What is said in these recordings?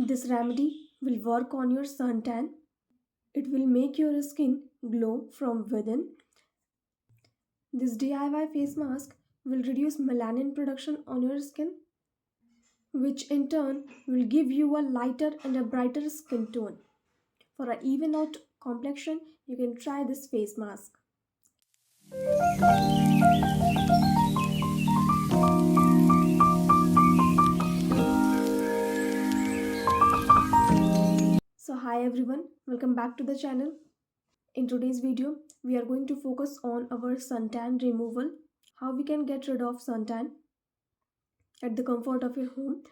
This remedy will work on your suntan. It will make your skin glow from within. This DIY face mask will reduce melanin production on your skin, which in turn will give you a lighter and a brighter skin tone. For a even out complexion, you can try this face mask. So hi everyone, welcome back to the channel. In today's video, we are going to focus on our suntan removal, how we can get rid of suntan at the comfort of your home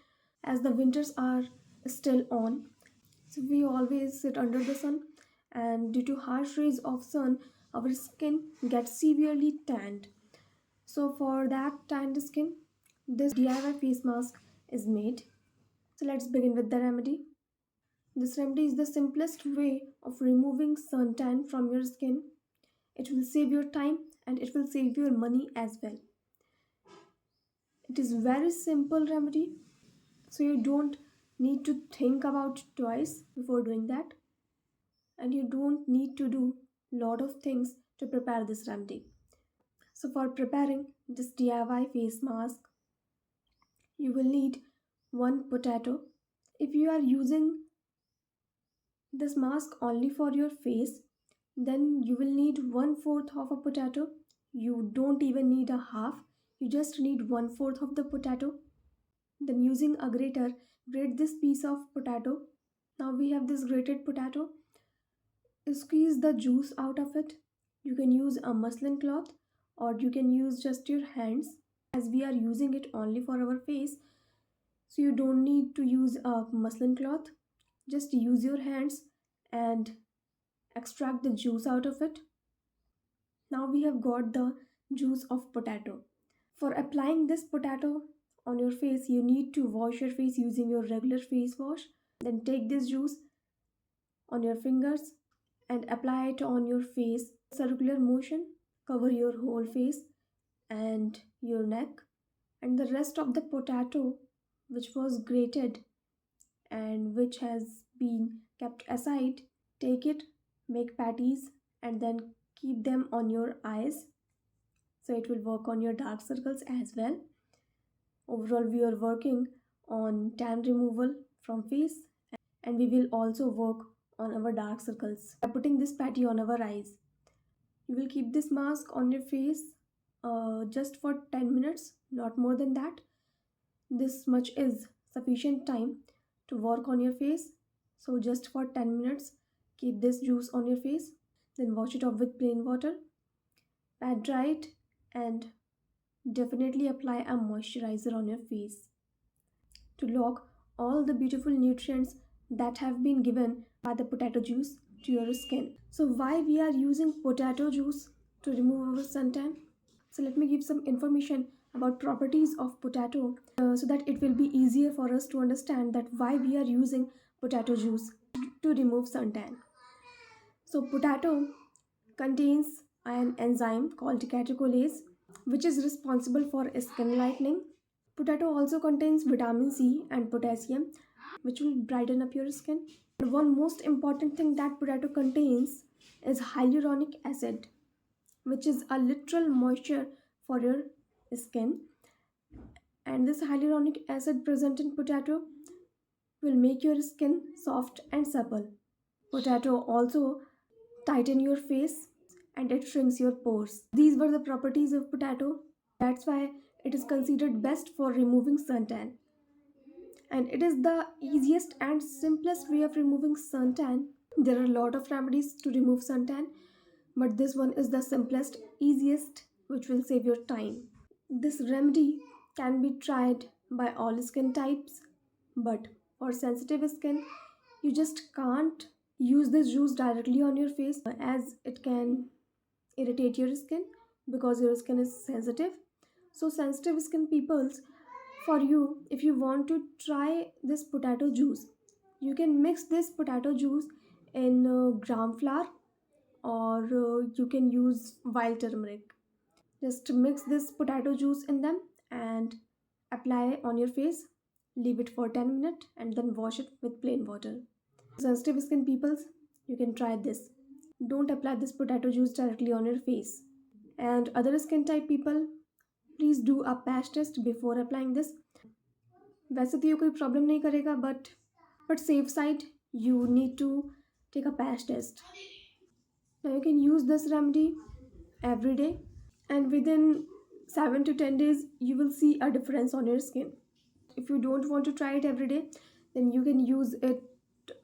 as the winters are still on. So we always sit under the sun, and due to harsh rays of sun, our skin gets severely tanned. So for that tanned skin, this DIY face mask is made. So let's begin with the remedy. This remedy is the simplest way of removing suntan from your skin. It will save your time and it will save your money as well. It is very simple remedy, so you don't need to think about twice before doing that, and you don't need to do lot of things to prepare this remedy. So for preparing this DIY face mask, you will need one potato. If you are using this mask only for your face, then you will need 1/4 of a potato. You don't even need a half, you just need 1/4 of the potato. Then using a grater, grate this piece of potato. Now we have this grated potato. Squeeze the juice out of it. You can use a muslin cloth or you can use just your hands, as we are using it only for our face. So you don't need to use a muslin cloth. Just use your hands and extract the juice out of it. Now we have got the juice of potato. For applying this potato on your face, you need to wash your face using your regular face wash. Then take this juice on your fingers and apply it on your face. Circular motion, cover your whole face and your neck. And the rest of the potato, which was grated and which has been kept aside, take it, make patties, and then keep them on your eyes. So it will work on your dark circles as well. Overall, we are working on tan removal from face, and we will also work on our dark circles by putting this patty on our eyes. You will keep this mask on your face just for 10 minutes, not more than that. This much is sufficient time to work on your face. So just for 10 minutes, keep this juice on your face, then wash it off with plain water, pat dry it, and definitely apply a moisturizer on your face to lock all the beautiful nutrients that have been given by the potato juice to your skin. So why we are using potato juice to remove our suntan? So let me give some information about properties of potato so that it will be easier for us to understand that why we are using potato juice to remove suntan. So potato contains an enzyme called catecholase, which is responsible for skin lightening. Potato also contains vitamin C and potassium, which will brighten up your skin. And one most important thing that potato contains is hyaluronic acid, which is a literal moisture for your skin. And this hyaluronic acid present in potato will make your skin soft and supple. Potato also tighten your face and it shrinks your pores. These were the properties of potato. That's why it is considered best for removing suntan. And it is the easiest and simplest way of removing suntan. There are a lot of remedies to remove suntan, but this one is the simplest, easiest, which will save your time. This remedy can be tried by all skin types, but for sensitive skin, you just can't use this juice directly on your face as it can irritate your skin because your skin is sensitive. So sensitive skin peoples, for you, if you want to try this potato juice, you can mix this potato juice in gram flour, or you can use wild turmeric. Just mix this potato juice in them and apply on your face. leave it for 10 minutes, and then wash it with plain water. Sensitive skin peoples, you can try this. Don't apply this potato juice directly on your face. And other skin type people, please do a patch test before applying this. वैसे तो ये कोई problem नहीं करेगा, but safe side, you need to take a patch test. Now you can use this remedy every day, and within 7 to 10 days you will see a difference on your skin. If you don't want to try it every day, then you can use it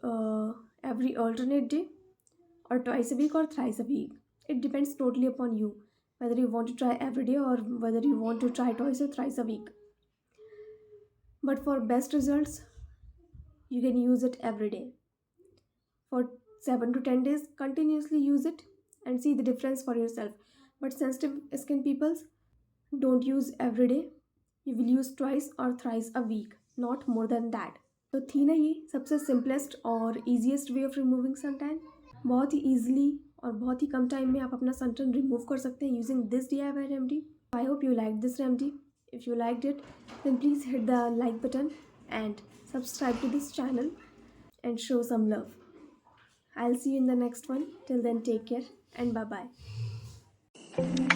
every alternate day, or twice a week, or thrice a week. It depends totally upon you whether you want to try every day or whether you want to try twice or thrice a week. But for best results, you can use it every day. For 7 to 10 days, continuously use it and see the difference for yourself. But sensitive skin peoples, don't use every day. You will use twice or thrice a week, not more than that. तो थी ना ये सबसे simplest और easiest way of removing sun tan. बहुत ही easily और बहुत ही कम टाइम में आप अपना सन टैन रिमूव कर सकते हैं using this DIY remedy. I hope you like this remedy. If you liked it, then please hit the like button and subscribe to this channel and show some love. I'll see you in the next one. Till then, take care and bye bye.